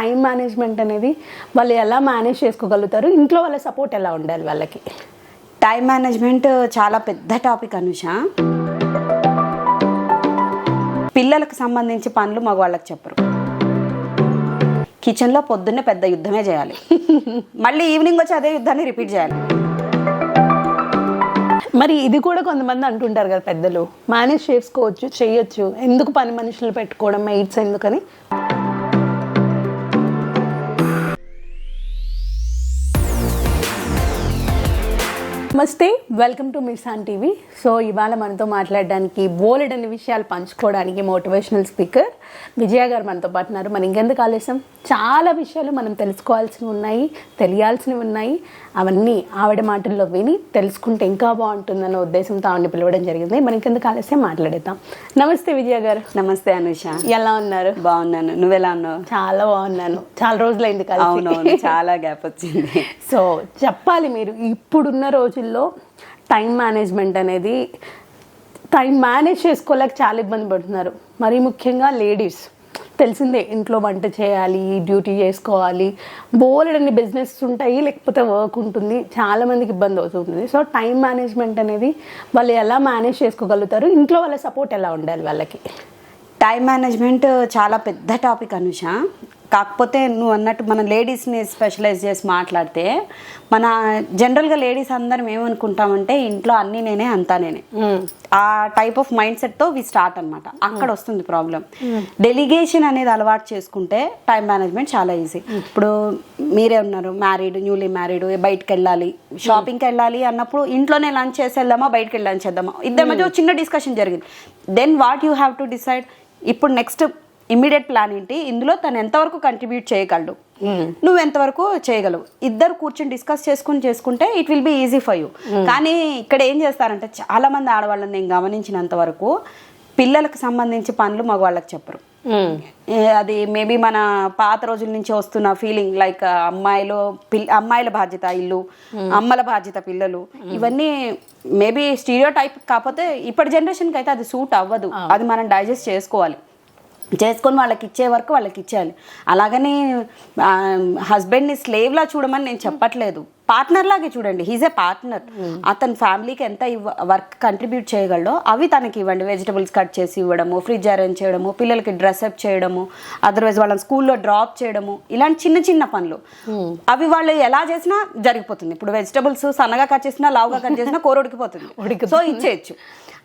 Time management అనేది వాళ్ళు ఎలా మేనేజ్ చేసుకోగలుగుతారు, ఇంట్లో వాళ్ళ సపోర్ట్ ఎలా ఉండాలి వాళ్ళకి? టైం మేనేజ్మెంట్ చాలా పెద్ద టాపిక్ అనుష. పిల్లలకు సంబంధించి పనులు మగవాళ్ళకి చెప్పరు. కిచెన్లో పొద్దున్నే పెద్ద యుద్ధమే చేయాలి, మళ్ళీ ఈవినింగ్ వచ్చి అదే యుద్ధాన్ని రిపీట్ చేయాలి. మరి ఇది కూడా కొంతమంది అంటుంటారు కదా పెద్దలు, మేనేజ్ చేసుకోవచ్చు, చేయొచ్చు, ఎందుకు పని మనుషులు పెట్టుకోవడం, మెయిట్స్ ఎందుకని. నమస్తే, వెల్కమ్ టు మిర్సాన్ టీవీ. సో ఇవాళ మనతో మాట్లాడడానికి, బోలెడన్ని విషయాలు పంచుకోవడానికి మోటివేషనల్ స్పీకర్ విజయ గారు మనతో పాటు ఉన్నారు. మనం ఇంకెందుకు ఆలస్యం, చాలా విషయాలు మనం తెలుసుకోవాల్సినవి ఉన్నాయి, తెలియాల్సినవి ఉన్నాయి. అవన్నీ ఆవిడ మాటల్లో విని తెలుసుకుంటే ఇంకా బాగుంటుందన్న ఉద్దేశంతో ఆవిడని పిలవడం జరిగింది. మనం ఇంకెందుకు ఆలస్యం మాట్లాడేద్దాం. నమస్తే విజయ గారు. నమస్తే అనుష, ఎలా ఉన్నారు? బాగున్నాను, నువ్వెలా ఉన్నావు? చాలా బాగున్నాను, చాలా రోజులైంది కదా. అవునవును, చాలా గ్యాప్ వచ్చింది. సో చెప్పాలి, మీరు ఇప్పుడున్న రోజుల్లో టైం మేనేజ్మెంట్ అనేది, టైం మేనేజ్ చేసుకోలేక చాలా ఇబ్బంది పడుతున్నారు. మరీ ముఖ్యంగా లేడీస్, తెలిసిందే, ఇంట్లో వంట చేయాలి, డ్యూటీ చేసుకోవాలి, బోలెడన్ని బిజినెస్ ఉంటాయి, లేకపోతే వర్క్ ఉంటుంది, చాలా మందికి ఇబ్బంది అవుతుంది. సో టైం మేనేజ్మెంట్ అనేది వాళ్ళు ఎలా మేనేజ్ చేసుకోగలుగుతారు, ఇంట్లో వాళ్ళ సపోర్ట్ ఎలా ఉండాలి వాళ్ళకి? టైం మేనేజ్మెంట్ చాలా పెద్ద టాపిక్ అనుష. కాకపోతే నువ్వు అన్నట్టు మన లేడీస్ని స్పెషలైజ్ చేసి మాట్లాడితే, మన జనరల్గా లేడీస్ అందరం ఏమనుకుంటామంటే ఇంట్లో అన్నీ నేనే, అంతా నేనే, ఆ టైప్ ఆఫ్ మైండ్ సెట్తో వి స్టార్ట్ అనమాట. అక్కడ వస్తుంది ప్రాబ్లం. డెలిగేషన్ అనేది అలవాటు చేసుకుంటే టైం మేనేజ్మెంట్ చాలా ఈజీ. ఇప్పుడు మీరే ఉన్నారు, మ్యారీడ్, న్యూలీ మ్యారీడ్, బయటకు వెళ్ళాలి, షాపింగ్కి వెళ్ళాలి అన్నప్పుడు ఇంట్లోనే లంచ్ చేసి వెళ్దామా, బయటకు వెళ్ళి లంచ్ చేద్దామా, ఇద్దరి మధ్య చిన్న డిస్కషన్ జరిగింది. Then what you have to decide. ఇప్పుడు నెక్స్ట్ ఇమ్మీడియట్ ప్లాన్ ఏంటి, ఇందులో తను ఎంతవరకు కంట్రిబ్యూట్ చేయగలడు, నువ్వు ఎంతవరకు చేయగలవు, ఇద్దరు కూర్చొని డిస్కస్ చేసుకుంటే it will be easy for you. కానీ ఇక్కడ ఏం చేస్తారంటే చాలా మంది ఆడవాళ్ళని నేను గమనించినంత వరకు పిల్లలకు సంబంధించి పనులు మగవాళ్ళకి చెప్పరు. అది మేబీ మన పాత రోజుల నుంచి వస్తున్న ఫీలింగ్, లైక్ అమ్మాయిల బాధ్యత ఇల్లు, అమ్మల బాధ్యత పిల్లలు, ఇవన్నీ మేబీ స్టీరియో టైప్. కాకపోతే ఇప్పటి జనరేషన్కి అయితే అది సూట్ అవ్వదు. అది మనం డైజెస్ట్ చేసుకొని వాళ్ళకి ఇచ్చే వరకు వాళ్ళకి ఇచ్చేయాలి. అలాగని హస్బెండ్ని స్లేవ్లా చూడమని నేను చెప్పట్లేదు, పార్ట్నర్ లాగే చూడండి. He's a partner. అతని ఫ్యామిలీకి ఎంత వర్క్ కంట్రిబ్యూట్ చేయగలడో అవి తనకి ఇవ్వండి. వెజిటబుల్స్ కట్ చేసి ఇవ్వడము, ఫ్రిడ్జ్ అరేంజ్ చేయడము, పిల్లలకి డ్రెస్అప్ చేయడము, అదర్వైజ్ వాళ్ళని స్కూల్లో డ్రాప్ చేయడము, ఇలాంటి చిన్న చిన్న పనులు అవి వాళ్ళు ఎలా చేసినా జరిగిపోతుంది. ఇప్పుడు వెజిటబుల్స్ సన్నగా కట్ చేసినా, లావుగా కట్ చేసినా కూర ఉడికిపోతుంది, సో ఇచ్చేయచ్చు.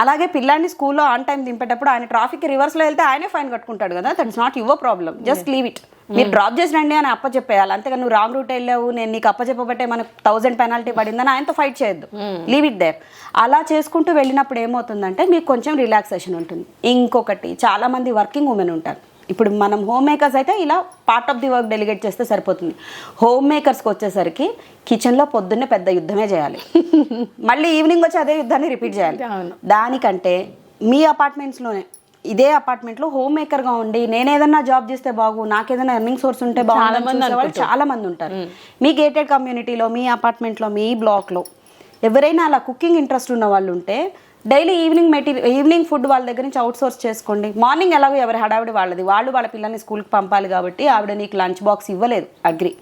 అలాగే పిల్లాన్ని స్కూల్లో ఆన్ టైం దింపేటప్పుడు ఆయన ట్రాఫిక్ రివర్స్లో వెళ్తే ఆయనే ఫైన్ కట్టుకుంటాడు కదా, that is not your problem. Just leave it. మీరు డ్రాప్ చేసి రండి అని అప్పచెప్పేయాలి, అంతేగాని నువ్వు రాంగ్ రూట్ వెళ్ళావు, నేను నీకు అప్పచెప్పబట్టే మనకు 1000 పెనాల్టీ పడిందని ఆయనతో ఫైట్ చేయొద్దు. Leave it there. అలా చేసుకుంటూ వెళ్ళినప్పుడు ఏమవుతుందంటే మీకు కొంచెం రిలాక్సేషన్ ఉంటుంది. ఇంకొకటి, చాలా మంది వర్కింగ్ ఉమెన్ ఉంటారు. ఇప్పుడు మనం హోమ్ మేకర్స్ అయితే ఇలా part of the work delegate చేస్తే సరిపోతుంది. హోమ్ మేకర్స్కి వచ్చేసరికి కిచెన్లో పొద్దున్నే పెద్ద యుద్ధమే చేయాలి, మళ్ళీ ఈవినింగ్ వచ్చి అదే యుద్ధాన్ని రిపీట్ చేయాలి. దానికంటే మీ అపార్ట్మెంట్స్లోనే, ఇదే అపార్ట్మెంట్లో హోమ్ మేకర్గా ఉండి నేను ఏదన్నా జాబ్ చేస్తే బాగు, నాకు ఏదైనా ఎర్నింగ్ సోర్స్ ఉంటే బాగుంది చాలా మంది ఉంటారు. మీ గేటెడ్ కమ్యూనిటీలో, మీ అపార్ట్మెంట్లో, మీ బ్లాక్లో ఎవరైనా అలా కుకింగ్ ఇంట్రెస్ట్ ఉన్న వాళ్ళు ఉంటే డైలీ ఈవినింగ్ ఫుడ్ వాళ్ళ దగ్గర నుంచి అవుట్ సోర్స్ చేసుకోండి. మార్నింగ్ ఎలాగో ఎవరి హడావిడి వాళ్ళది, వాళ్ళ పిల్లల్ని స్కూల్కి పంపాలి కాబట్టి ఆవిడ నీకు లంచ్ బాక్స్ ఇవ్వలేదు, అగ్రి.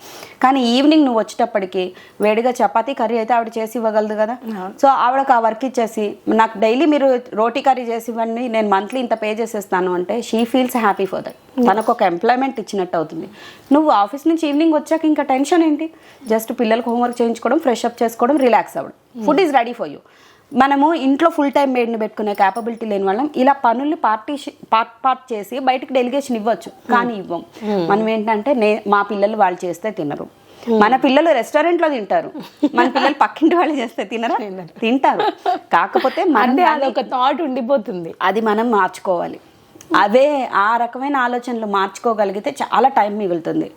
కానీ ఈవినింగ్ నువ్వు వచ్చేటప్పటికి వేడిగా చపాతీ కర్రీ అయితే ఆవిడ చేసి ఇవ్వగలదు కదా. సో ఆవిడకు ఆ వర్క్ ఇచ్చేసి, నాకు డైలీ మీరు రోటీ కర్రీ చేసి ఇవ్వండి, నేను మంత్లీ ఇంత పే చేసేస్తాను అంటే she feels happy for that. తనకు ఒక ఎంప్లాయ్మెంట్ ఇచ్చినట్టు అవుతుంది. నువ్వు ఆఫీస్ నుంచి ఈవినింగ్ వచ్చాక ఇంకా టెన్షన్ ఏంటి, జస్ట్ పిల్లలకు హోంవర్క్ చేయించుకోవడం, ఫ్రెష్ అప్ చేసుకోవడం, రిలాక్స్ అవ్వడం, food is ready for you. మనము ఇంట్లో ఫుల్ టైం మేడ్ని పెట్టుకునే క్యాపబిలిటీ లేని వాళ్ళం ఇలా పనుల్ని పార్ట్ చేసి బయటకు డెలిగేషన్ ఇవ్వచ్చు, కానీ ఇవ్వం. మనం ఏంటంటే మా పిల్లలు వాళ్ళు చేస్తే తినరు, మన పిల్లలు రెస్టారెంట్లో తింటారు, మన పిల్లలు పక్కింటి వాళ్ళు చేస్తే తింటారు. కాకపోతే ఒక థాట్ ఉండిపోతుంది, అది మనం మార్చుకోవాలి. ఆ రకమైన ఆలోచనలు మార్చుకోగలిగితే చాలా టైం మిగులుతుంది.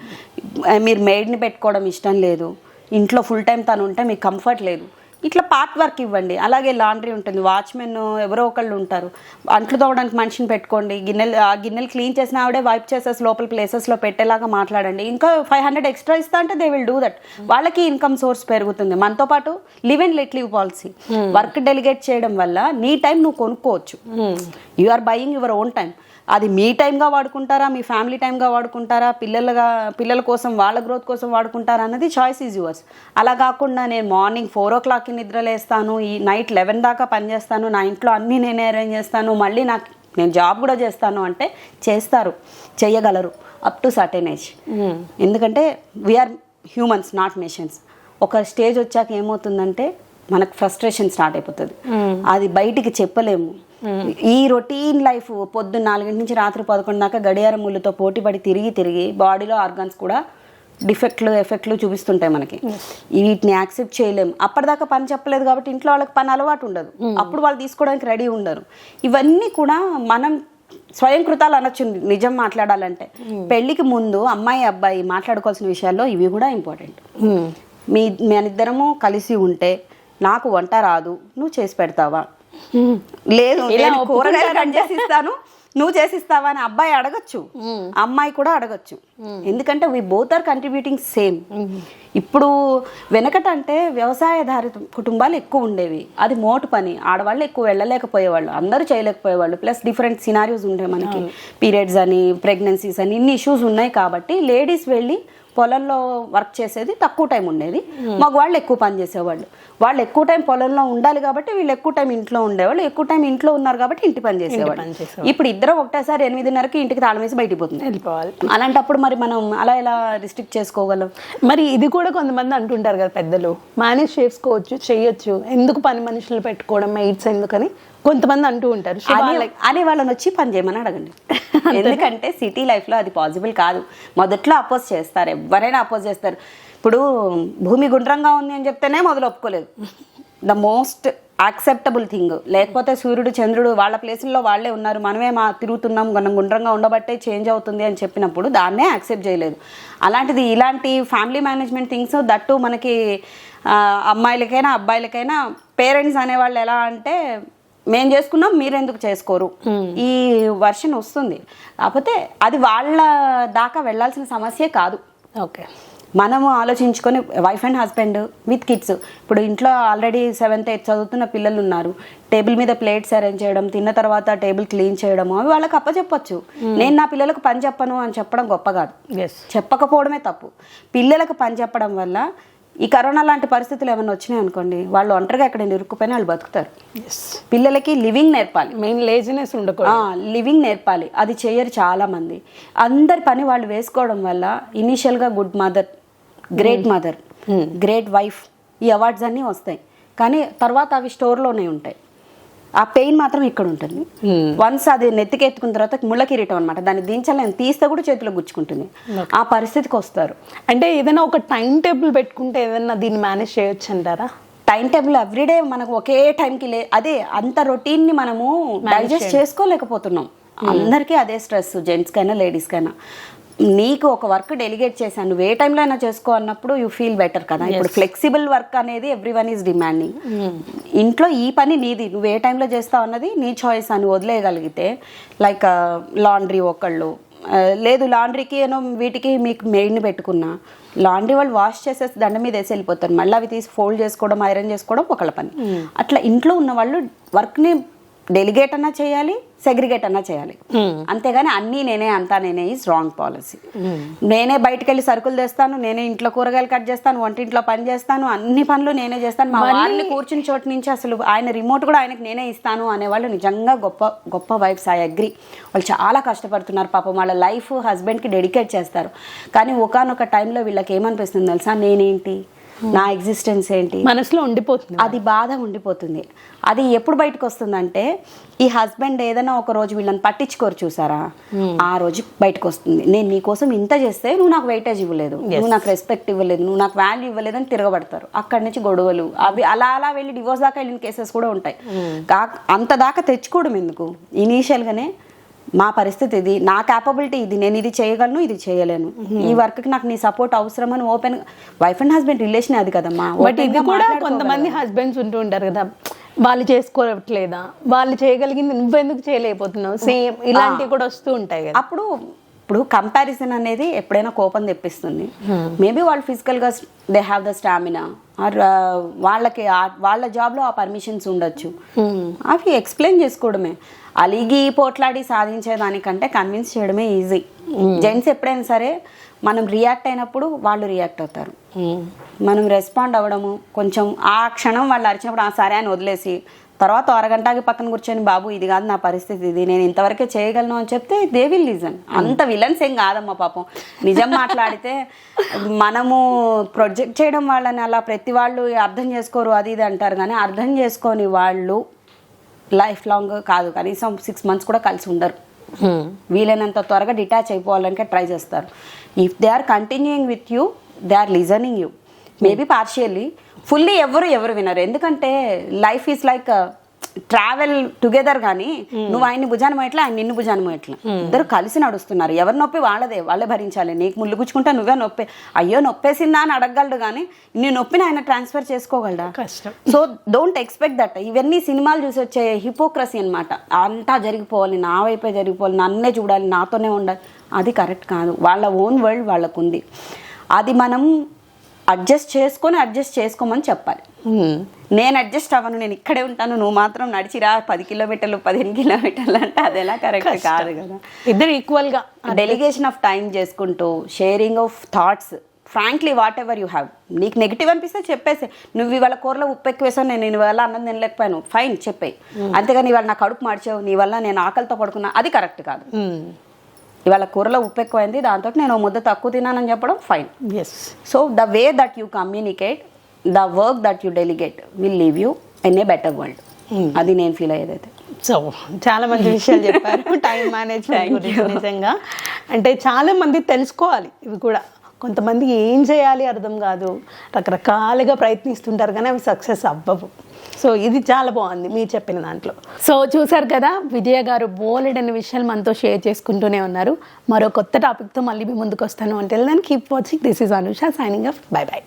మీరు మెయిడ్ని పెట్టుకోవడం ఇష్టం లేదు, ఇంట్లో ఫుల్ టైం తను ఉంటే మీకు కంఫర్ట్ లేదు, ఇట్లా పార్ట్ వర్క్ ఇవ్వండి. అలాగే లాండ్రీ ఉంటుంది, వాచ్మెన్ ఎవరో ఒకళ్ళు ఉంటారు, అంట్లు తోవడానికి మనిషిని పెట్టుకోండి, గిన్నెలు క్లీన్ చేసిన ఆవిడే వైప్ చేసేసి లోపల ప్లేసెస్లో పెట్టేలాగా మాట్లాడండి. ఇంకా 500 ఎక్స్ట్రా ఇస్తా అంటే దే విల్ డూ దట్. వాళ్ళకి ఇన్కమ్ సోర్స్ పెరుగుతుంది. మనతో పాటు live and let live policy, work delegate చేయడం వల్ల నీ టైం నువ్వు కొనుక్కోవచ్చు. You are buying your own time. అది మీ టైంగా వాడుకుంటారా, మీ ఫ్యామిలీ టైంగా వాడుకుంటారా, పిల్లల కోసం వాళ్ళ గ్రోత్ కోసం వాడుకుంటారా అన్నది చాయిస్ ఈజ్ యువర్స్. అలా కాకుండా నేను మార్నింగ్ 4 o'clockకి నిద్రలేస్తాను, ఈ నైట్ 11 దాకా పనిచేస్తాను, నా ఇంట్లో అన్నీ నేనే అరేంజ్ చేస్తాను, మళ్ళీ నేను జాబ్ కూడా చేస్తాను అంటే చేస్తారు, చేయగలరు అప్ టు సర్టెన్ ఏజ్. ఎందుకంటే వీఆర్ హ్యూమన్స్, నాట్ మెషిన్స్. ఒక స్టేజ్ వచ్చాక ఏమవుతుందంటే మనకు ఫ్రస్ట్రేషన్ స్టార్ట్ అయిపోతుంది, అది బయటికి చెప్పలేము. ఈ రొటీన్ లైఫ్ పొద్దున్న 4 నుంచి రాత్రి 11 దాకా గడియారం ముళ్ళుతో పోటీపడి తిరిగి బాడీలో ఆర్గాన్స్ కూడా ఎఫెక్ట్లు చూపిస్తుంటాయి మనకి. వీటిని యాక్సెప్ట్ చేయలేము. అప్పటిదాకా పని చెప్పలేదు కాబట్టి ఇంట్లో వాళ్ళకి పని అలవాటు ఉండదు, అప్పుడు వాళ్ళు తీసుకోవడానికి రెడీ ఉండరు. ఇవన్నీ కూడా మనం స్వయం కృతాలు అనొచ్చు నిజం మాట్లాడాలంటే. పెళ్లికి ముందు అమ్మాయి అబ్బాయి మాట్లాడుకోవాల్సిన విషయాల్లో ఇవి కూడా ఇంపార్టెంట్. మనిద్దరము కలిసి ఉంటే నాకు వంట రాదు, నువ్వు చేసి పెడతావా? లేదు నేను కూరగాయలు కట్ చేసి ఇస్తాను, నువ్వు చేసిస్తావా అని అబ్బాయి అడగచ్చు, అమ్మాయి కూడా అడగచ్చు. ఎందుకంటే we both are contributing same. ఇప్పుడు వెనకట అంటే వ్యవసాయధారిత కుటుంబాలు ఎక్కువ ఉండేవి, అది మోటు పని, ఆడవాళ్ళు ఎక్కువ వెళ్ళలేకపోయేవాళ్ళు, అందరూ చేయలేకపోయేవాళ్ళు. ప్లస్ డిఫరెంట్ సినారియోస్ ఉంటాయి మనకి, పీరియడ్స్ అని, ప్రెగ్నెన్సీస్ అని, ఇన్ని ఇష్యూస్ ఉన్నాయి. కాబట్టి లేడీస్ వెళ్ళి పొలంలో వర్క్ చేసేది తక్కువ టైం ఉండేది, మగవాళ్ళు ఎక్కువ పని చేసేవాళ్ళు. వాళ్ళు ఎక్కువ టైం పొలంలో ఉండాలి కాబట్టి వీళ్ళు ఎక్కువ టైం ఇంట్లో ఉండేవాళ్ళు, ఎక్కువ టైం ఇంట్లో ఉన్నారు కాబట్టి ఇంటి పని చేసేవాళ్ళు. ఇప్పుడు ఇద్దరు ఒకటేసారి 8:30కి ఇంటికి తాళం వేసి బయటికి వెళ్ళిపోవాలి. అలాంటప్పుడు మరి మనం అలా ఎలా రిస్ట్రిక్ట్ చేసుకోగలం? మరి ఇది కూడా కొంతమంది అంటుంటారు కదా పెద్దలు, మేనేజ్ చేసుకోవచ్చు, చెయ్యొచ్చు, ఎందుకు పని మనుషులు పెట్టుకోవడం, మెయిట్స్ ఎందుకని కొంతమంది అంటూ ఉంటారు. అని వాళ్ళని వచ్చి పని చేయమని అడగండి. ఎందుకంటే సిటీ లైఫ్లో అది పాసిబుల్ కాదు. మొదట్లో అపోజ్ చేస్తారు, ఎవరైనా అపోజ్ చేస్తారు. ఇప్పుడు భూమి గుండ్రంగా ఉంది అని చెప్తేనే మొదలు ఒప్పుకోలేదు, ద మోస్ట్ యాక్సెప్టబుల్ థింగ్. లేకపోతే సూర్యుడు చంద్రుడు వాళ్ళ ప్లేసుల్లో వాళ్ళే ఉన్నారు, మనమే తిరుగుతున్నాం, మనం గుండ్రంగా ఉండబట్టే చేంజ్ అవుతుంది అని చెప్పినప్పుడు దాన్నే యాక్సెప్ట్ చేయలేదు. అలాంటిది ఇలాంటి ఫ్యామిలీ మేనేజ్మెంట్ థింగ్స్ దట్టు మనకి అమ్మాయిలకైనా అబ్బాయిలకైనా పేరెంట్స్ అనేవాళ్ళు ఎలా అంటే మేం చేసుకున్నాం మీరెందుకు చేసుకోరు, ఈ వర్షన్ వస్తుంది. కాకపోతే అది వాళ్ళ దాకా వెళ్ళాల్సిన సమస్యే కాదు. ఓకే, మనము ఆలోచించుకొని wife and husband with kids, ఇప్పుడు ఇంట్లో ఆల్రెడీ 7th 8th చదువుతున్న పిల్లలు ఉన్నారు, టేబుల్ మీద ప్లేట్స్ అరేంజ్ చేయడం, తిన్న తర్వాత టేబుల్ క్లీన్ చేయడము, అవి వాళ్ళకి అప్పచెప్పచ్చు. నేను నా పిల్లలకు పని చెప్పను అని చెప్పడం గొప్ప కాదు, చెప్పకపోవడమే తప్పు. పిల్లలకు పని చెప్పడం వల్ల ఈ కరోనా లాంటి పరిస్థితులు ఏమైనా వచ్చినాయి అనుకోండి, వాళ్ళు ఒంటరిగా ఎక్కడ ఇరుక్కుపోయినా వాళ్ళు బతుకుతారు. పిల్లలకి లివింగ్ నేర్పాలి, మెయిన్ లేజినెస్ ఉండకూడదు, లివింగ్ నేర్పాలి. అది చేయరు చాలా మంది. అందరి పని వాళ్ళు వేసుకోవడం వల్ల ఇనీషియల్గా good mother, great mother, great wife, ఈ అవార్డ్స్ అన్నీ వస్తాయి. కానీ తర్వాత అవి స్టోర్లోనే ఉంటాయి. ఆ పెయిన్ మాత్రం ఇక్కడ ఉంటుంది. వన్స్ అది నెత్తికెత్తుకున్న తర్వాత ముళ్ళ కిరీటం అనమాట, దాన్ని దించలేని, తీస్తే కూడా చేతిలో గుచ్చుకుంటుంది. ఆ పరిస్థితికి వస్తారు. అంటే ఏదైనా ఒక టైం టేబుల్ పెట్టుకుంటే ఏదైనా దీన్ని మేనేజ్ చేయొచ్చు అంటారా? టైం టేబుల్ ఎవ్రీడే మనకు ఒకే టైంకి అదే అంత రొటీన్ని మనము డైజెస్ట్ చేసుకోలేకపోతున్నాం. అందరికీ అదే స్ట్రెస్, జెంట్స్కైనా లేడీస్కైనా. నీకు ఒక వర్క్ డెలిగేట్ చేశాను, నువ్వు ఏ టైంలో అయినా చేసుకో అన్నప్పుడు యూ ఫీల్ బెటర్ కదా. ఇప్పుడు ఫ్లెక్సిబుల్ వర్క్ అనేది ఎవ్రీవన్ ఈజ్ డిమాండింగ్. ఇంట్లో ఈ పని నీది, నువ్వు ఏ టైంలో చేస్తావు అన్నది నీ చాయిస్ అని వదిలేయగలిగితే, లైక్ లాండ్రీ ఒకళ్ళు, లేదు లాండ్రీకి ఏమో వీటికి మీకు మెయిన్ పెట్టుకున్నా, లాండ్రీ వాళ్ళు వాష్ చేసేసి దండ మీద వేసి వెళ్ళిపోతారు, మళ్ళీ అవి తీసి ఫోల్డ్ చేసుకోవడం, ఐరన్ చేసుకోవడం ఒకళ్ళ పని. అట్లా ఇంట్లో ఉన్న వాళ్ళు వర్క్ని డెలిగేట్ అన్నా చేయాలి, సెగ్రిగేట్ అన్నా చేయాలి. అంతేగాని అన్నీ నేనే అంతా నేనే ఈజ్ రాంగ్ పాలసీ. నేనే బయటకు వెళ్ళి సరుకులు తెస్తాను, నేనే ఇంట్లో కూరగాయలు కట్ చేస్తాను, వంటింట్లో పని చేస్తాను, అన్ని పనులు నేనే చేస్తాను, మా వాళ్ళని కూర్చుని చోటు నుంచి అసలు ఆయన రిమోట్ కూడా ఆయనకు నేనే ఇస్తాను అనేవాళ్ళు నిజంగా గొప్ప గొప్ప వైఫ్స్. I agree. వాళ్ళు చాలా కష్టపడుతున్నారు పాపం, వాళ్ళ లైఫ్ హస్బెండ్కి డెడికేట్ చేస్తారు. కానీ ఒకానొక టైంలో వీళ్ళకి ఏమనిపిస్తుంది తెలుసా, నేనేంటి, నా ఎగ్జిస్టెన్స్ ఏంటి మనసులో ఉండిపోతుంది, అది బాధ ఉండిపోతుంది. అది ఎప్పుడు బయటకు వస్తుందంటే, ఈ హస్బెండ్ ఏదైనా ఒక రోజు వీళ్ళని పట్టించుకోరు చూసారా, ఆ రోజు బయటకు వస్తుంది. నేను నీకోసం ఇంత చేస్తే నువ్వు నాకు వెయిటేజ్ ఇవ్వలేదు, నువ్వు నాకు రెస్పెక్ట్ ఇవ్వలేదు, నువ్వు నాకు వాల్యూ ఇవ్వలేదు అని తిరగబడతారు. అక్కడి నుంచి గొడవలు, అవి అలా అలా వెళ్ళి డివోర్స్ దాకా వెళ్ళిన కేసెస్ కూడా ఉంటాయి. అంత దాకా తెచ్చుకోవడం ఎందుకు, ఇనీషియల్గానే మా పరిస్థితి ఇది, నా క్యాపబిలిటీ ఇది, నేను ఇది చేయగలను, ఇది చేయలేను, ఈ వర్క్కి నాకు నీ సపోర్ట్ అవసరం అని open. Wife and husband relation అది కదమ్మా. బట్ ఇది కూడా కొంతమంది హస్బెండ్స్ ఉంటూ ఉంటారు కదా, వాళ్ళు చేసుకోవట్లేదా, వాళ్ళు చేయగలిగింది నువ్వెందుకు చేయలేకపోతున్నావు, సేమ్ ఇలాంటివి కూడా వస్తూ ఉంటాయి కదా. అప్పుడు ఇప్పుడు కంపారిజన్ అనేది ఎప్పుడైనా కోపం తెప్పిస్తుంది. మేబీ వాళ్ళు ఫిజికల్గా they have the stamina or వాళ్ళకి వాళ్ళ జాబ్లో ఆ పర్మిషన్స్ ఉండొచ్చు. అవి ఎక్స్ప్లెయిన్ చేసుకోవడమే. అలిగి పోట్లాడి సాధించేదానికంటే కన్విన్స్ చేయడమే ఈజీ. జెంట్స్ ఎప్పుడైనా సరే మనం రియాక్ట్ అయినప్పుడు వాళ్ళు రియాక్ట్ అవుతారు. మనం రెస్పాండ్ అవ్వడము కొంచెం ఆ క్షణం వాళ్ళు అరిచినప్పుడు సరే అని వదిలేసి తర్వాత అరగంటకి పక్కన కూర్చొని బాబు ఇది కాదు నా పరిస్థితి, ఇది నేను ఇంతవరకే చేయగలను అని చెప్తే దే విల్ లిజన్. అంత విలన్స్ ఏం కాదమ్మా పాపం. నిజం మాట్లాడితే మనము ప్రొజెక్ట్ చేయడం వాళ్ళని అలా ప్రతి వాళ్ళు అర్థం చేసుకోరు అది ఇది అంటారు, కానీ అర్థం చేసుకొని వాళ్ళు లైఫ్ లాంగ్ కాదు కనీసం 6 months కూడా కలిసి ఉండరు. వీలైనంత త్వరగా డిటాచ్ అయిపోవాలనికే ట్రై చేస్తారు. If they are continuing with you, they are listening you. Maybe partially, fully ఎవరు వినరు. ఎందుకంటే life is like travel together. కానీ నువ్వు ఆయన్ని భుజాన మోయట్లా, ఆయన నిన్ను భుజాన మోయట్లా, ఇద్దరు కలిసి నడుస్తున్నారు. ఎవరి నొప్పి వాళ్ళే భరించాలి. నీకు ముళ్ళు గుచ్చుకుంటే నువ్వే నొప్పి అయ్యో నొప్పేసిందా అని అడగగలడు, కానీ నీ నొప్పిని ఆయన ట్రాన్స్ఫర్ చేసుకోగలడా? కష్టం. So don't expect that. ఇవన్నీ సినిమాలు చూసి వచ్చే హిపోక్రసీ అనమాట. అంతా జరిగిపోవాలి, నా వైపే జరిగిపోవాలి, నన్నే చూడాలి, నాతోనే ఉండాలి, అది కరెక్ట్ కాదు. వాళ్ళ ఓన్ వరల్డ్ వాళ్ళకు ఉంది. అది మనం అడ్జస్ట్ చేసుకోమని చెప్పాలి. నేను అడ్జస్ట్ అవ్వను, నేను ఇక్కడే ఉంటాను, నువ్వు మాత్రం నడిచిరా 10 kilometers 15 kilometers అంటే అది ఎలా కరెక్ట్ కాదు కదా. ఇద్దరు ఈక్వల్గా డెలిగేషన్ ఆఫ్ టైం చేసుకుంటూ, sharing of thoughts, frankly what ever you have. నీకు నెగిటివ్ అనిపిస్తే చెప్పేసి, నువ్వు ఇవాళ కూరలో ఉప్పు ఎక్కువ వేసావు, నేను ఇవాళ అన్నం తినలేకపోయాను, ఫైన్ చెప్పేయి. అంతేగాని ఇవాళ నా కడుపు మార్చావు, నీ వల్ల నేను ఆకలితో పడుకున్నా, అది కరెక్ట్ కాదు. ఇవాళ కూరలో ఉప్పు ఎక్కువైంది, దాంతో నేను ముద్ద తక్కువ తిన్నానని చెప్పడం fine. Yes. So the way that you communicate, the work that you delegate will leave you in a better world. అది నేను ఫీల్ అయ్యేదైతే. సో చాలా మంచి విషయాలు చెప్పారు టైం మేనేజ్మెంట్ గురించి. నిజంగా అంటే చాలా మంది తెలుసుకోవాలి ఇవి కూడా. కొంతమంది ఏం చేయాలి అర్థం కాదు, రకరకాలుగా ప్రయత్నిస్తుంటారు కానీ అవి సక్సెస్ అవ్వవు. సో ఇది చాలా బాగుంది మీరు చెప్పిన దాంట్లో. సో చూసారు కదా, విజయ గారు బోలెడని విషయాలు మనతో షేర్ చేసుకుంటూనే ఉన్నారు. మరో కొత్త టాపిక్తో మళ్ళీ మీ ముందుకు వస్తాను. అంటే దాన్ని keep watching. This is Anusha signing off. By by.